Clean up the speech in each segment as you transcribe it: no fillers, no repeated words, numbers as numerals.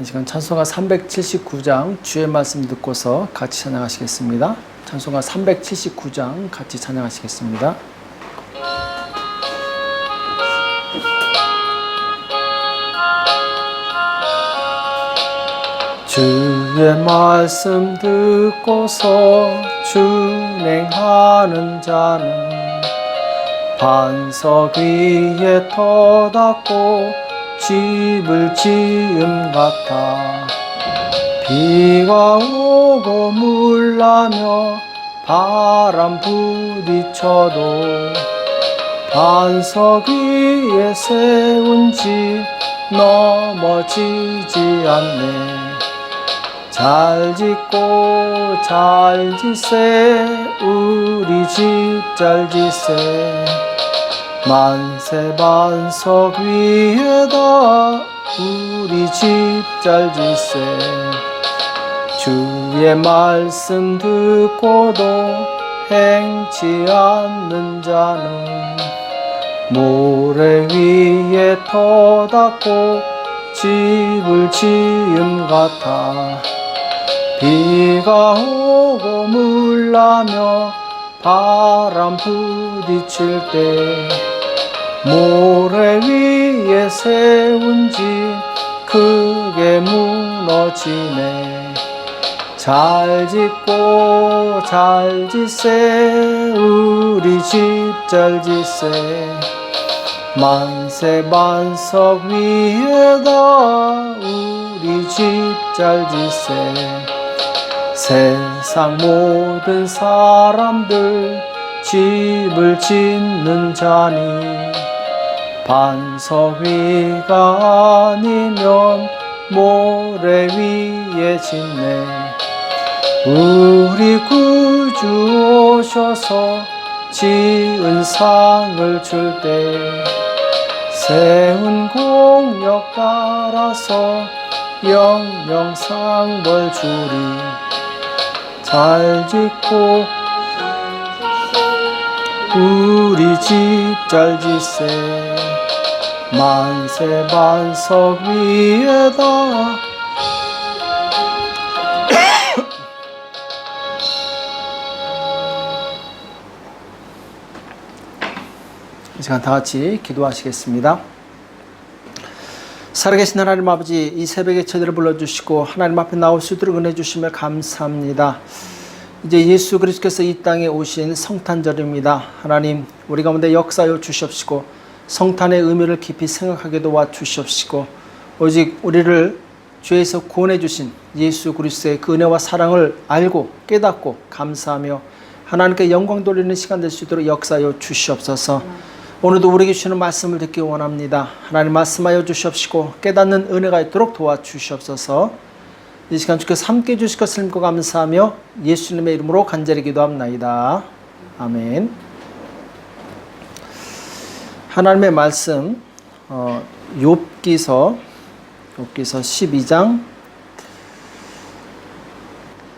이 시간 찬송가 379장 주의 말씀 듣고서 같이 찬양하시겠습니다. 찬송가 379장 같이 찬양하시겠습니다. 주의 말씀 듣고서 준행하는 자는 반석 위에 터닫고 집을 지음 같아. 비가 오고 물나며 바람 부딪혀도 반석 위에 세운 집 넘어지지 않네. 잘 짓고 잘 짓세 우리 집 잘 짓세. 만세 반석 위에다 우리 집 잘 짓세. 주의 말씀 듣고도 행치 않는 자는 모래 위에 터닫고 집을 지음 같아. 비가 오고 물나며 바람 부딪힐 때 모래 위에 세운 집 크게 무너지네. 잘 짓고 잘 짓세 우리 집 잘 짓세. 만세 반석 위에다 우리 집 잘 짓세. 세상 모든 사람들 집을 짓는 자니 반석 위가 아니면 모래 위에 짓네. 우리 구주 오셔서 지은 상을 줄 때 세운 공역 따라서 영영상벌 주리. 잘 짓고 우리 집 잘 짓세. 만세 반석 위에다 이 시간 다 같이 기도하시겠습니다. 살아계신 하나님 아버지, 이 새벽에 저희들을 불러주시고 하나님 앞에 나올 수 있도록 은혜 주시며 감사합니다. 이제 예수 그리스도께서 이 땅에 오신 성탄절입니다. 하나님, 우리 가운데 역사하여 주시옵시고 성탄의 의미를 깊이 생각하게 도와 주시옵시고 오직 우리를 죄에서 구원해 주신 예수 그리스도의 그 은혜와 사랑을 알고 깨닫고 감사하며 하나님께 영광 돌리는 시간 될 수 있도록 역사하여 주시옵소서. 오늘도 우리에게 주시는 말씀을 듣기 원합니다. 하나님 말씀하여 주시옵시고 깨닫는 은혜가 있도록 도와주시옵소서. 이 시간 주께서 함께해 주실 것을 믿고 감사하며 예수님의 이름으로 간절히 기도합나이다. 아멘. 하나님의 말씀 욥기서 12장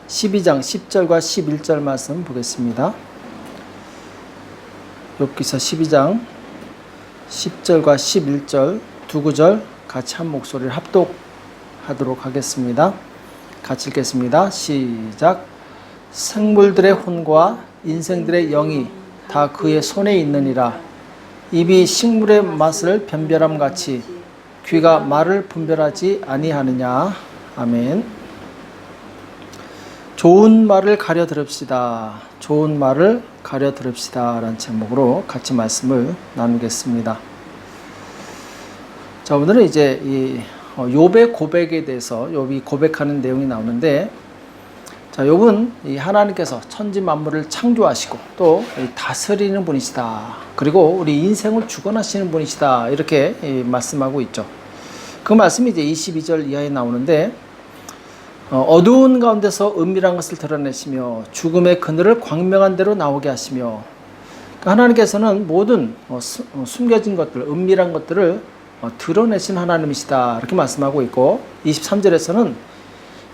10절과 11절 말씀 보겠습니다. 욥기서 12장 10절과 11절 두 구절 같이 한 목소리를 합독하도록 하겠습니다. 같이 읽겠습니다. 시작. 생물들의 혼과 인생들의 영이 다 그의 손에 있느니라. 입이 식물의 맛을 변별함같이 귀가 말을 분별하지 아니하느냐. 아멘. 좋은 말을 가려 들읍시다. 좋은 말을 가려 들읍시다 라는 제목으로 같이 말씀을 나누겠습니다. 자, 오늘은 이제 이 욥의 고백에 대해서 욥이 고백하는 내용이 나오는데, 자, 욥은 이 하나님께서 천지 만물을 창조하시고 또 다스리는 분이시다. 그리고 우리 인생을 주관하시는 분이시다. 이렇게 말씀하고 있죠. 그 말씀이 이제 22절 이하에 나오는데, 어두운 가운데서 은밀한 것을 드러내시며 죽음의 그늘을 광명한 대로 나오게 하시며, 하나님께서는 모든 숨겨진 것들, 은밀한 것들을 드러내신 하나님이시다. 이렇게 말씀하고 있고, 23절에서는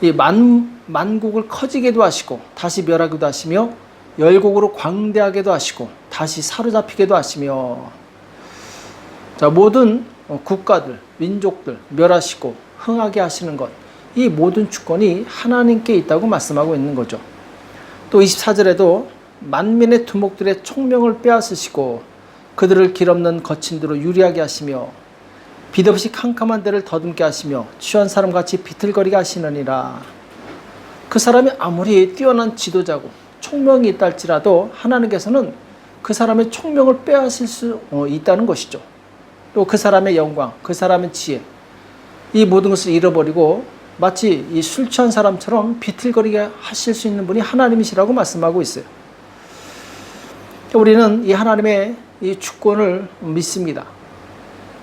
이 만국을 커지게도 하시고 다시 멸하기도 하시며 열국으로 광대하게도 하시고 다시 사로잡히게도 하시며, 자, 모든 국가들, 민족들 멸하시고 흥하게 하시는 것, 이 모든 주권이 하나님께 있다고 말씀하고 있는 거죠. 또 24절에도 만민의 두목들의 총명을 빼앗으시고 그들을 길없는 거친 데로 유리하게 하시며 빛없이 캄캄한 데를 더듬게 하시며 취한 사람같이 비틀거리게 하시느니라. 그 사람이 아무리 뛰어난 지도자고 총명이 있다 할지라도 하나님께서는 그 사람의 총명을 빼앗을 수 있다는 것이죠. 또 그 사람의 영광, 그 사람의 지혜, 이 모든 것을 잃어버리고 마치 이 술 취한 사람처럼 비틀거리게 하실 수 있는 분이 하나님이시라고 말씀하고 있어요. 우리는 이 하나님의 이 주권을 믿습니다.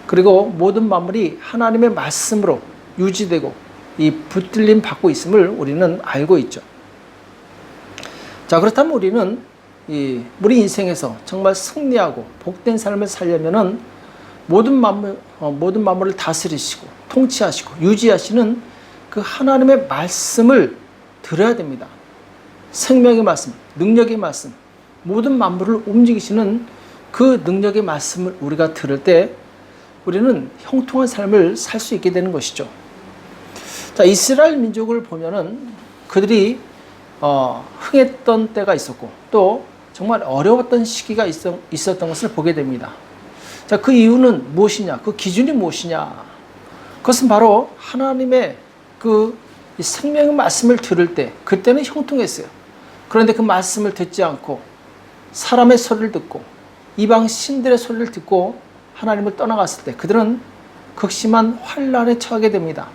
그리고 모든 만물이 하나님의 말씀으로 유지되고 이 붙들림 받고 있음을 우리는 알고 있죠. 자, 그렇다면 우리는 우리 인생에서 정말 승리하고 복된 삶을 살려면은 모든 만물을 다스리시고 통치하시고 유지하시는 그 하나님의 말씀을 들어야 됩니다. 생명의 말씀, 능력의 말씀, 모든 만물을 움직이시는 그 능력의 말씀을 우리가 들을 때 우리는 형통한 삶을 살 수 있게 되는 것이죠. 자, 이스라엘 민족을 보면은 그들이 흥했던 때가 있었고 또 정말 어려웠던 시기가 있었던 것을 보게 됩니다. 자, 그 이유는 무엇이냐? 그 기준이 무엇이냐? 그것은 바로 하나님의 그 생명의 말씀을 들을 때 그때는 형통했어요. 그런데 그 말씀을 듣지 않고 사람의 소리를 듣고 이방 신들의 소리를 듣고 하나님을 떠나갔을 때 그들은 극심한 환난에 처하게 됩니다.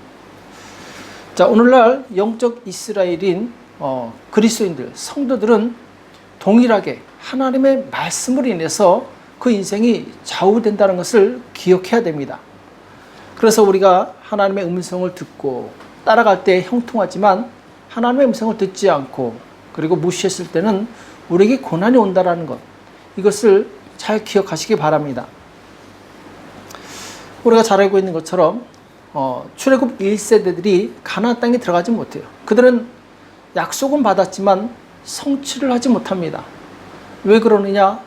자, 오늘날 영적 이스라엘인 그리스도인들, 성도들은 동일하게 하나님의 말씀으로 인해서 그 인생이 좌우된다는 것을 기억해야 됩니다. 그래서 우리가 하나님의 음성을 듣고 따라갈 때 형통하지만 하나님의 음성을 듣지 않고 그리고 무시했을 때는 우리에게 고난이 온다는 것, 이것을 잘 기억하시기 바랍니다. 우리가 잘 알고 있는 것처럼 출애굽 1세대들이 가나안 땅에 들어가지 못해요. 그들은 약속은 받았지만 성취를 하지 못합니다. 왜 그러느냐?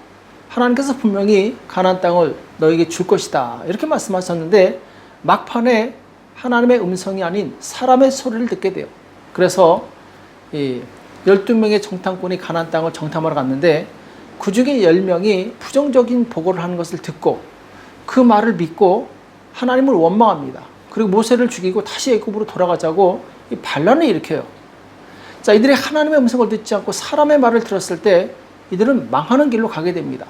하나님께서 분명히 가나안 땅을 너에게 줄 것이다 이렇게 말씀하셨는데 막판에 하나님의 음성이 아닌 사람의 소리를 듣게 돼요. 그래서 12명의 정탐꾼이 가나안 땅을 정탐하러 갔는데 그 중에 10명이 부정적인 보고를 하는 것을 듣고 그 말을 믿고 하나님을 원망합니다. 그리고 모세를 죽이고 다시 애굽으로 돌아가자고 반란을 일으켜요. 자, 이들이 하나님의 음성을 듣지 않고 사람의 말을 들었을 때 이들은 망하는 길로 가게 됩니다.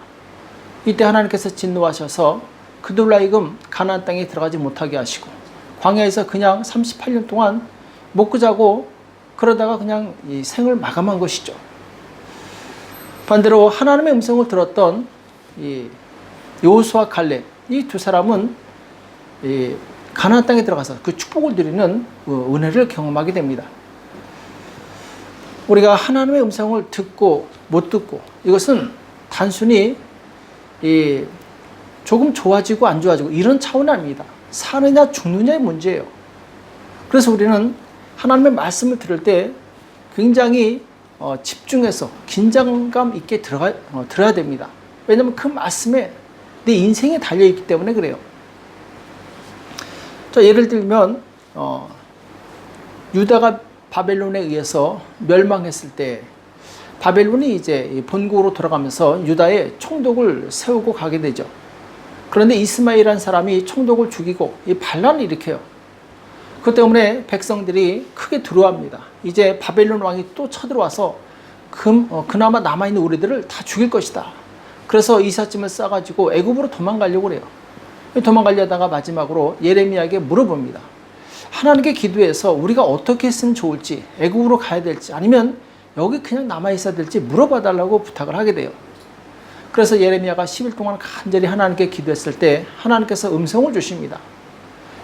이때 하나님께서 진노하셔서 그들로 하여금 가나안 땅에 들어가지 못하게 하시고 광야에서 그냥 38년 동안 먹고 자고 그러다가 그냥 이 생을 마감한 것이죠. 반대로 하나님의 음성을 들었던 이 여호수아 갈렙, 이 두 사람은 가나안 땅에 들어가서 그 축복을 누리는 은혜를 경험하게 됩니다. 우리가 하나님의 음성을 듣고 못 듣고 이것은 단순히 조금 좋아지고 안 좋아지고 이런 차원이 아닙니다. 사느냐 죽느냐의 문제예요. 그래서 우리는 하나님의 말씀을 들을 때 굉장히 집중해서 긴장감 있게 들어야 됩니다. 왜냐하면 그 말씀에 내 인생이 달려있기 때문에 그래요. 자, 예를 들면 유다가 바벨론에 의해서 멸망했을 때 바벨론이 이제 본국으로 돌아가면서 유다에 총독을 세우고 가게 되죠. 그런데 이스마엘이라는 사람이 총독을 죽이고 이 반란을 일으켜요. 그것 때문에 백성들이 크게 두려워합니다. 이제 바벨론 왕이 또 쳐들어와서 그나마 남아있는 우리들을 다 죽일 것이다. 그래서 이삿짐을 싸가지고 애굽으로 도망가려고 그래요. 도망가려다가 마지막으로 예레미야에게 물어봅니다. 하나님께 기도해서 우리가 어떻게 했으면 좋을지, 애굽으로 가야 될지 아니면 여기 그냥 남아있어야 될지 물어봐달라고 부탁을 하게 돼요. 그래서 예레미야가 10일 동안 간절히 하나님께 기도했을 때 하나님께서 음성을 주십니다.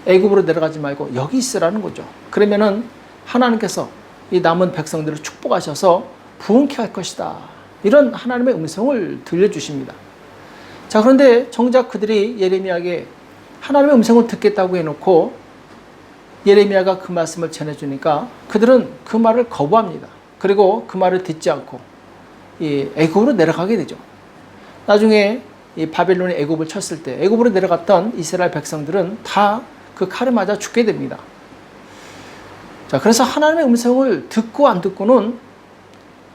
애굽으로 내려가지 말고 여기 있으라는 거죠. 그러면은 하나님께서 이 남은 백성들을 축복하셔서 부흥케 할 것이다. 이런 하나님의 음성을 들려주십니다. 자, 그런데 정작 그들이 예레미야에게 하나님의 음성을 듣겠다고 해놓고 예레미야가 그 말씀을 전해주니까 그들은 그 말을 거부합니다. 그리고 그 말을 듣지 않고 이 애굽으로 내려가게 되죠. 나중에 이 바벨론이 애굽을 쳤을 때 애굽으로 내려갔던 이스라엘 백성들은 다 그 칼에 맞아 죽게 됩니다. 자, 그래서 하나님의 음성을 듣고 안 듣고는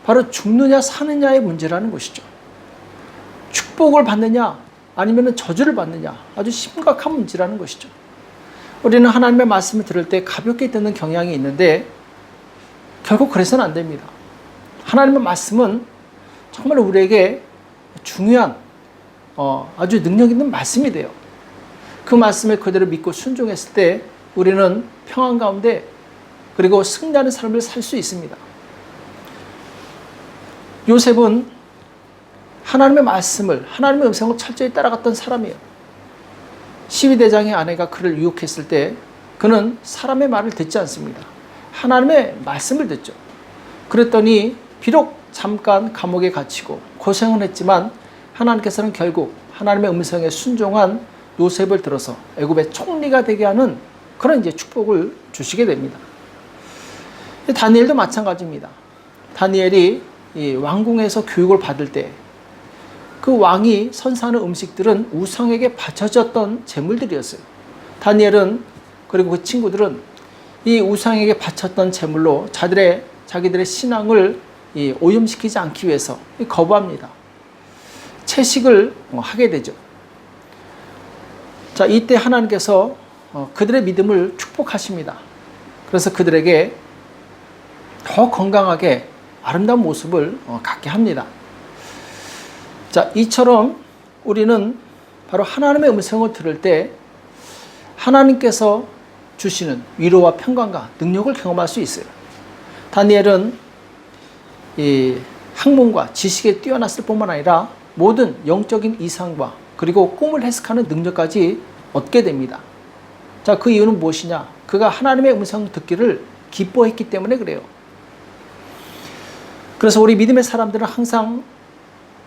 바로 죽느냐 사느냐의 문제라는 것이죠. 축복을 받느냐 아니면 저주를 받느냐, 아주 심각한 문제라는 것이죠. 우리는 하나님의 말씀을 들을 때 가볍게 듣는 경향이 있는데 결국 그래서는 안 됩니다. 하나님의 말씀은 정말 우리에게 중요한 아주 능력 있는 말씀이 돼요. 그 말씀을 그대로 믿고 순종했을 때 우리는 평안 가운데 그리고 승리하는 삶을 살 수 있습니다. 요셉은 하나님의 말씀을, 하나님의 음성을 철저히 따라갔던 사람이에요. 12대장의 아내가 그를 유혹했을 때 그는 사람의 말을 듣지 않습니다. 하나님의 말씀을 듣죠. 그랬더니 비록 잠깐 감옥에 갇히고 고생은 했지만 하나님께서는 결국 하나님의 음성에 순종한 요셉을 들어서 애굽의 총리가 되게 하는 그런 이제 축복을 주시게 됩니다. 다니엘도 마찬가지입니다. 다니엘이 이 왕궁에서 교육을 받을 때 그 왕이 선사하는 음식들은 우상에게 바쳐졌던 제물들이었어요. 다니엘은 그리고 그 친구들은 이 우상에게 바쳤던 제물로 자기들의 신앙을 오염시키지 않기 위해서 거부합니다. 채식을 하게 되죠. 자, 이때 하나님께서 그들의 믿음을 축복하십니다. 그래서 그들에게 더 건강하게 아름다운 모습을 갖게 합니다. 자, 이처럼 우리는 바로 하나님의 음성을 들을 때 하나님께서 주시는 위로와 평강과 능력을 경험할 수 있어요. 다니엘은 이 학문과 지식에 뛰어났을 뿐만 아니라 모든 영적인 이상과 그리고 꿈을 해석하는 능력까지 얻게 됩니다. 자, 그 이유는 무엇이냐? 그가 하나님의 음성 듣기를 기뻐했기 때문에 그래요. 그래서 우리 믿음의 사람들은 항상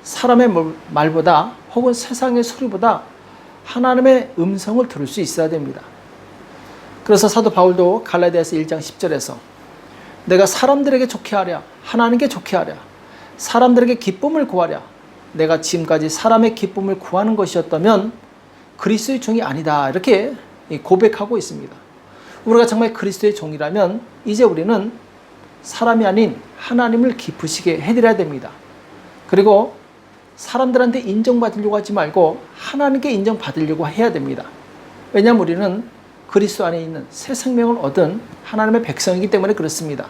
사람의 말보다 혹은 세상의 소리보다 하나님의 음성을 들을 수 있어야 됩니다. 그래서 사도 바울도 갈라디아서 1장 10절에서 내가 사람들에게 좋게 하랴, 하나님께 좋게 하랴, 사람들에게 기쁨을 구하랴, 내가 지금까지 사람의 기쁨을 구하는 것이었다면 그리스도의 종이 아니다, 이렇게 고백하고 있습니다. 우리가 정말 그리스도의 종이라면 이제 우리는 사람이 아닌 하나님을 기쁘시게 해드려야 됩니다. 그리고 사람들한테 인정받으려고 하지 말고 하나님께 인정받으려고 해야 됩니다. 왜냐하면 우리는 그리스도 안에 있는 새 생명을 얻은 하나님의 백성이기 때문에 그렇습니다.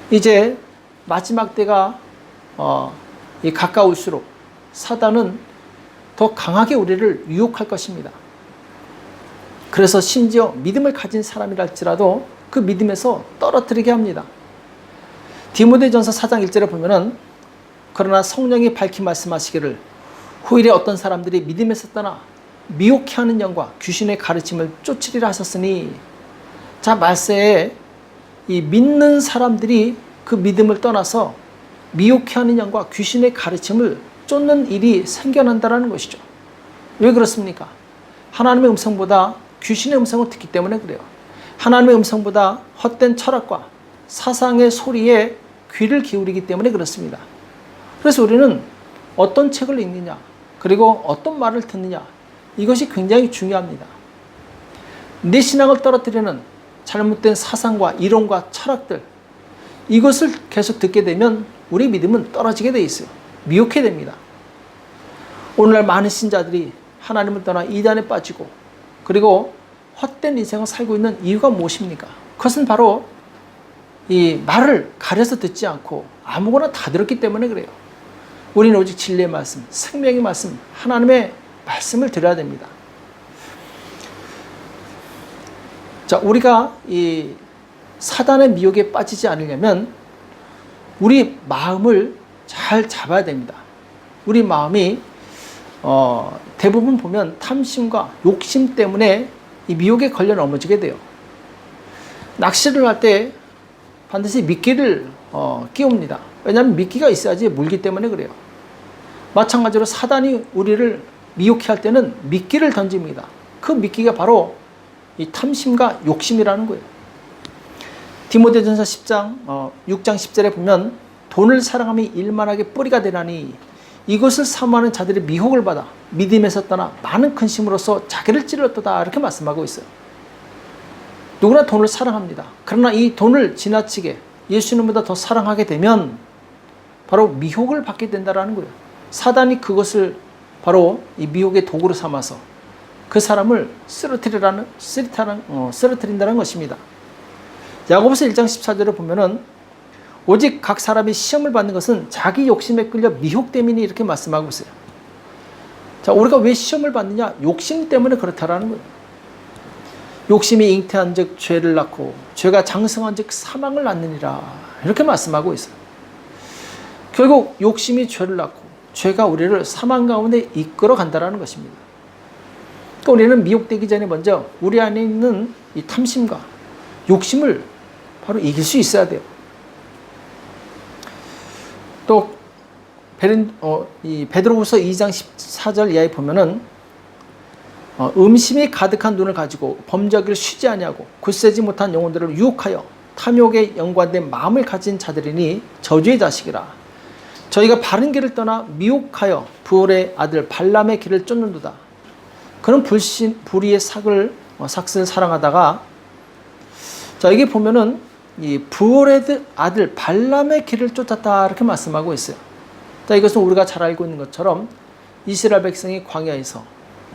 이제 마지막 때가 가까울수록 사단은 더 강하게 우리를 유혹할 것입니다. 그래서 심지어 믿음을 가진 사람이랄지라도 그 믿음에서 떨어뜨리게 합니다. 디모데전서 4장 1절에 보면은 그러나 성령이 밝히 말씀하시기를 후일에 어떤 사람들이 믿음에서 떠나 미혹해 하는 영과 귀신의 가르침을 쫓으리라 하셨으니, 자, 말세에 이 믿는 사람들이 그 믿음을 떠나서 미혹해 하는 영과 귀신의 가르침을 쫓는 일이 생겨난다는 것이죠. 왜 그렇습니까? 하나님의 음성보다 귀신의 음성을 듣기 때문에 그래요. 하나님의 음성보다 헛된 철학과 사상의 소리에 귀를 기울이기 때문에 그렇습니다. 그래서 우리는 어떤 책을 읽느냐, 그리고 어떤 말을 듣느냐, 이것이 굉장히 중요합니다. 내 신앙을 떨어뜨리는 잘못된 사상과 이론과 철학들, 이것을 계속 듣게 되면 우리 믿음은 떨어지게 돼 있어요. 미혹해 됩니다. 오늘날 많은 신자들이 하나님을 떠나 이단에 빠지고 그리고 헛된 인생을 살고 있는 이유가 무엇입니까? 그것은 바로 이 말을 가려서 듣지 않고 아무거나 다 들었기 때문에 그래요. 우리는 오직 진리의 말씀, 생명의 말씀, 하나님의 말씀을 들어야 됩니다. 자, 우리가 이 사단의 미혹에 빠지지 않으려면 우리 마음을 잘 잡아야 됩니다. 우리 마음이 대부분 보면 탐심과 욕심 때문에 이 미혹에 걸려 넘어지게 돼요. 낚시를 할 때 반드시 미끼를 끼웁니다. 왜냐하면 미끼가 있어야지 물기 때문에 그래요. 마찬가지로 사단이 우리를 미혹해 할 때는 미끼를 던집니다. 그 미끼가 바로 이 탐심과 욕심이라는 거예요. 디모데전서 6장 10절에 보면 돈을 사랑함이 일만하게 뿌리가 되나니 이것을 사모하는 자들이 미혹을 받아 믿음에서 떠나 많은 근심으로써 자기를 찔렀도다, 이렇게 말씀하고 있어요. 누구나 돈을 사랑합니다. 그러나 이 돈을 지나치게 예수님보다 더 사랑하게 되면 바로 미혹을 받게 된다는 거예요. 사단이 그것을 바로 이 미혹의 도구로 삼아서 그 사람을 쓰러뜨린다는 것입니다. 야고보서 1장 14절에 보면은 오직 각 사람이 시험을 받는 것은 자기 욕심에 끌려 미혹됨이니 이렇게 말씀하고 있어요. 자, 우리가 왜 시험을 받느냐? 욕심 때문에 그렇다라는 거예요. 욕심이 잉태한 즉 죄를 낳고 죄가 장성한 즉 사망을 낳느니라 이렇게 말씀하고 있어요. 결국 욕심이 죄를 낳고 죄가 우리를 사망 가운데 이끌어 간다는 것입니다. 그러니까 우리는 미혹되기 전에 먼저 우리 안에 있는 이 탐심과 욕심을 바로 이길 수 있어야 돼요. 또 베드로후서 2장 14절 이하에 보면은 음심이 가득한 눈을 가지고 범죄하기를 쉬지 아니하고 굳세지 못한 영혼들을 유혹하여 탐욕에 연관된 마음을 가진 자들이니 저주의 자식이라. 저희가 바른 길을 떠나 미혹하여 부올의 아들 발람의 길을 쫓는도다. 그런 불의의 삭을 사랑하다가, 자, 여기 보면은 이 부올의 아들 발람의 길을 쫓았다 이렇게 말씀하고 있어요. 자, 이것은 우리가 잘 알고 있는 것처럼 이스라엘 백성이 광야에서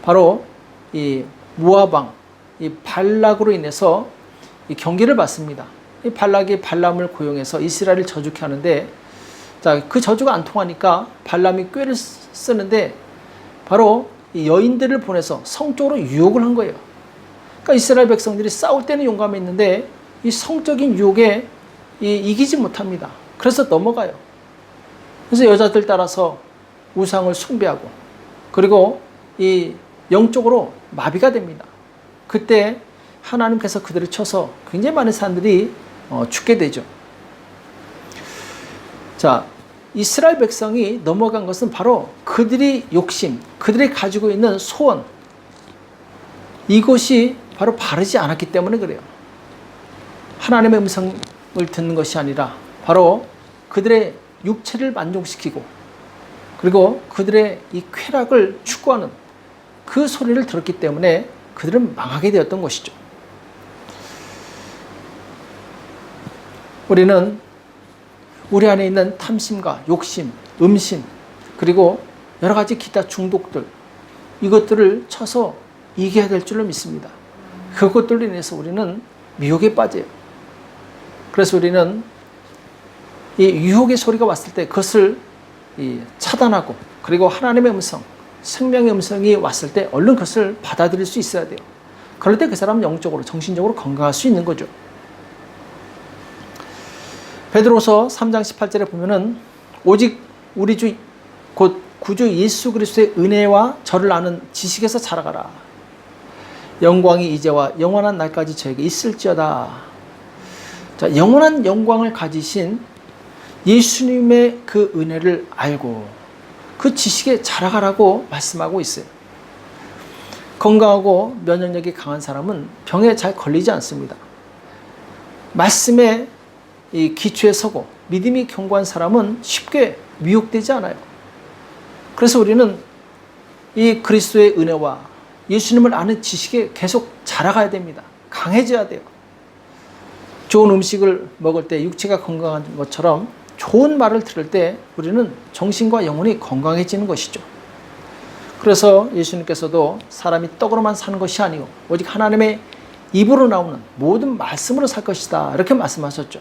바로 이 모압 왕 이 발락으로 인해서 이 경계를 받습니다. 이 발락이 발람을 고용해서 이스라엘을 저주케 하는데, 자, 그 저주가 안 통하니까 발람이 꾀를 쓰는데 바로 이 여인들을 보내서 성적으로 유혹을 한 거예요. 그러니까 이스라엘 백성들이 싸울 때는 용감했는데 이 성적인 유혹에 이기지 못합니다. 그래서 넘어가요. 그래서 여자들 따라서 우상을 숭배하고 그리고 이 영적으로 마비가 됩니다. 그때 하나님께서 그들을 쳐서 굉장히 많은 사람들이 죽게 되죠. 자, 이스라엘 백성이 넘어간 것은 바로 그들이 욕심, 그들이 가지고 있는 소원, 이것이 바로 바르지 않았기 때문에 그래요. 하나님의 음성을 듣는 것이 아니라 바로 그들의 육체를 만족시키고 그리고 그들의 이 쾌락을 추구하는 그 소리를 들었기 때문에 그들은 망하게 되었던 것이죠. 우리는 우리 안에 있는 탐심과 욕심, 음심, 그리고 여러 가지 기타 중독들, 이것들을 쳐서 이겨야 될 줄로 믿습니다. 그것들로 인해서 우리는 미혹에 빠져요. 그래서 우리는 이 유혹의 소리가 왔을 때 그것을 차단하고 그리고 하나님의 음성, 생명의 음성이 왔을 때 얼른 그것을 받아들일 수 있어야 돼요. 그럴 때 그 사람은 영적으로, 정신적으로 건강할 수 있는 거죠. 베드로서 3장 18절에 보면은 오직 우리 주 곧 구주 예수 그리스도의 은혜와 저를 아는 지식에서 자라가라. 영광이 이제와 영원한 날까지 저에게 있을지어다. 자, 영원한 영광을 가지신 예수님의 그 은혜를 알고 그 지식에 자라가라고 말씀하고 있어요. 건강하고 면역력이 강한 사람은 병에 잘 걸리지 않습니다. 말씀에 이 기초에 서고 믿음이 견고한 사람은 쉽게 미혹되지 않아요. 그래서 우리는 이 그리스도의 은혜와 예수님을 아는 지식에 계속 자라가야 됩니다. 강해져야 돼요. 좋은 음식을 먹을 때 육체가 건강한 것처럼 좋은 말을 들을 때 우리는 정신과 영혼이 건강해지는 것이죠. 그래서 예수님께서도 사람이 떡으로만 사는 것이 아니고 오직 하나님의 입으로 나오는 모든 말씀으로 살 것이다 이렇게 말씀하셨죠.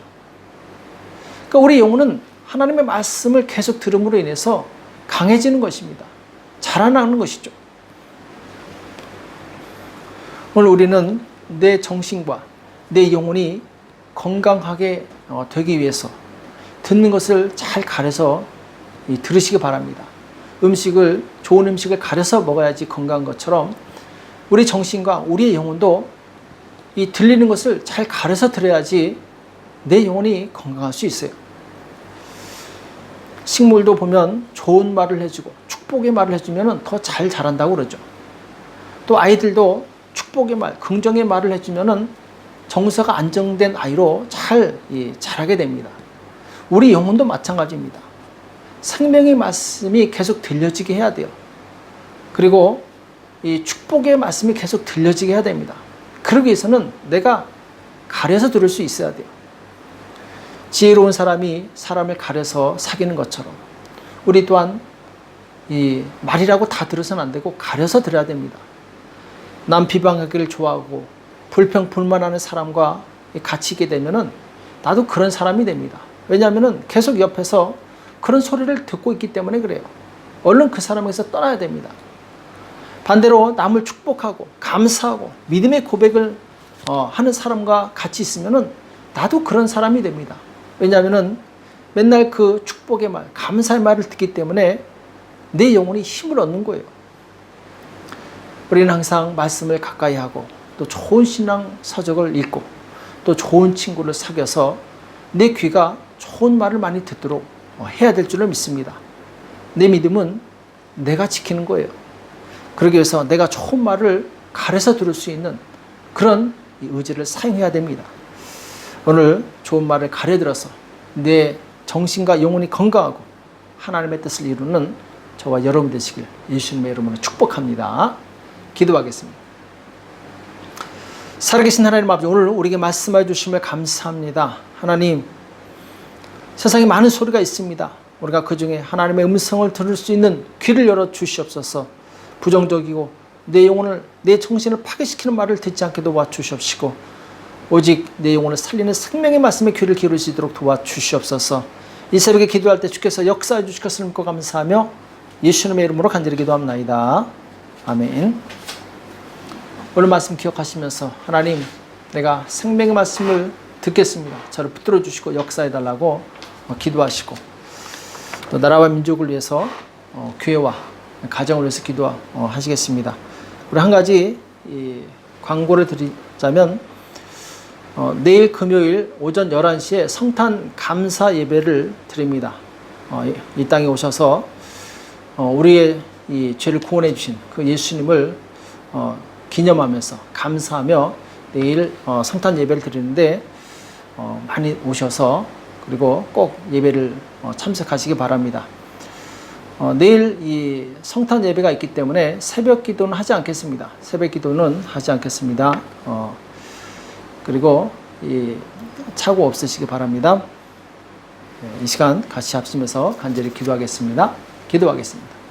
그러니까 우리 영혼은 하나님의 말씀을 계속 들음으로 인해서 강해지는 것입니다. 자라나는 것이죠. 오늘 우리는 내 정신과 내 영혼이 건강하게 되기 위해서 듣는 것을 잘 가려서 들으시기 바랍니다. 좋은 음식을 가려서 먹어야지 건강한 것처럼 우리 정신과 우리의 영혼도 이 들리는 것을 잘 가려서 들어야지 내 영혼이 건강할 수 있어요. 식물도 보면 좋은 말을 해주고 축복의 말을 해주면 더 잘 자란다고 그러죠. 또 아이들도 축복의 말, 긍정의 말을 해주면 정서가 안정된 아이로 잘 자라게 됩니다. 우리 영혼도 마찬가지입니다. 생명의 말씀이 계속 들려지게 해야 돼요. 그리고 이 축복의 말씀이 계속 들려지게 해야 됩니다. 그러기 위해서는 내가 가려서 들을 수 있어야 돼요. 지혜로운 사람이 사람을 가려서 사귀는 것처럼 우리 또한 이 말이라고 다 들어서는 안 되고 가려서 들어야 됩니다. 남 비방하기를 좋아하고 불평 불만하는 사람과 같이 있게 되면은 나도 그런 사람이 됩니다. 왜냐하면은 계속 옆에서 그런 소리를 듣고 있기 때문에 그래요. 얼른 그 사람에게서 떠나야 됩니다. 반대로 남을 축복하고 감사하고 믿음의 고백을 하는 사람과 같이 있으면은 나도 그런 사람이 됩니다. 왜냐하면은 맨날 그 축복의 말, 감사의 말을 듣기 때문에 내 영혼이 힘을 얻는 거예요. 우리는 항상 말씀을 가까이 하고 또 좋은 신앙 서적을 읽고 또 좋은 친구를 사귀어서 내 귀가 좋은 말을 많이 듣도록 해야 될 줄을 믿습니다. 내 믿음은 내가 지키는 거예요. 그러기 위해서 내가 좋은 말을 가려서 들을 수 있는 그런 의지를 사용해야 됩니다. 오늘 좋은 말을 가려 들어서 내 정신과 영혼이 건강하고 하나님의 뜻을 이루는 저와 여러분 되시길 예수님의 이름으로 축복합니다. 기도하겠습니다. 살아계신 하나님 아버지, 오늘 우리에게 말씀해 주심을 감사합니다. 하나님, 세상에 많은 소리가 있습니다. 우리가 그 중에 하나님의 음성을 들을 수 있는 귀를 열어 주시옵소서. 부정적이고 내 영혼을, 내 정신을 파괴시키는 말을 듣지 않게 도와주시옵시고 오직 내 영혼을 살리는 생명의 말씀에 귀를 기울이시도록 도와주시옵소서. 이 새벽에 기도할 때 주께서 역사해 주실 것을 믿고 감사하며 예수님의 이름으로 간절히 기도합나이다. 아멘. 오늘 말씀 기억하시면서 하나님, 내가 생명의 말씀을 듣겠습니다. 저를 붙들어 주시고 역사해 달라고 기도하시고 또 나라와 민족을 위해서 교회와 가정을 위해서 기도하시겠습니다. 우리 한 가지 광고를 드리자면 내일 금요일 오전 11시에 성탄 감사 예배를 드립니다. 이 땅에 오셔서 우리의 이 죄를 구원해 주신 그 예수님을 기념하면서 감사하며 내일 성탄 예배를 드리는데 많이 오셔서 그리고 꼭 예배를 참석하시기 바랍니다. 내일 이 성탄 예배가 있기 때문에 새벽 기도는 하지 않겠습니다. 새벽 기도는 하지 않겠습니다. 그리고 이 착오 없으시기 바랍니다. 이 시간 같이 합심해서 간절히 기도하겠습니다. 기도하겠습니다.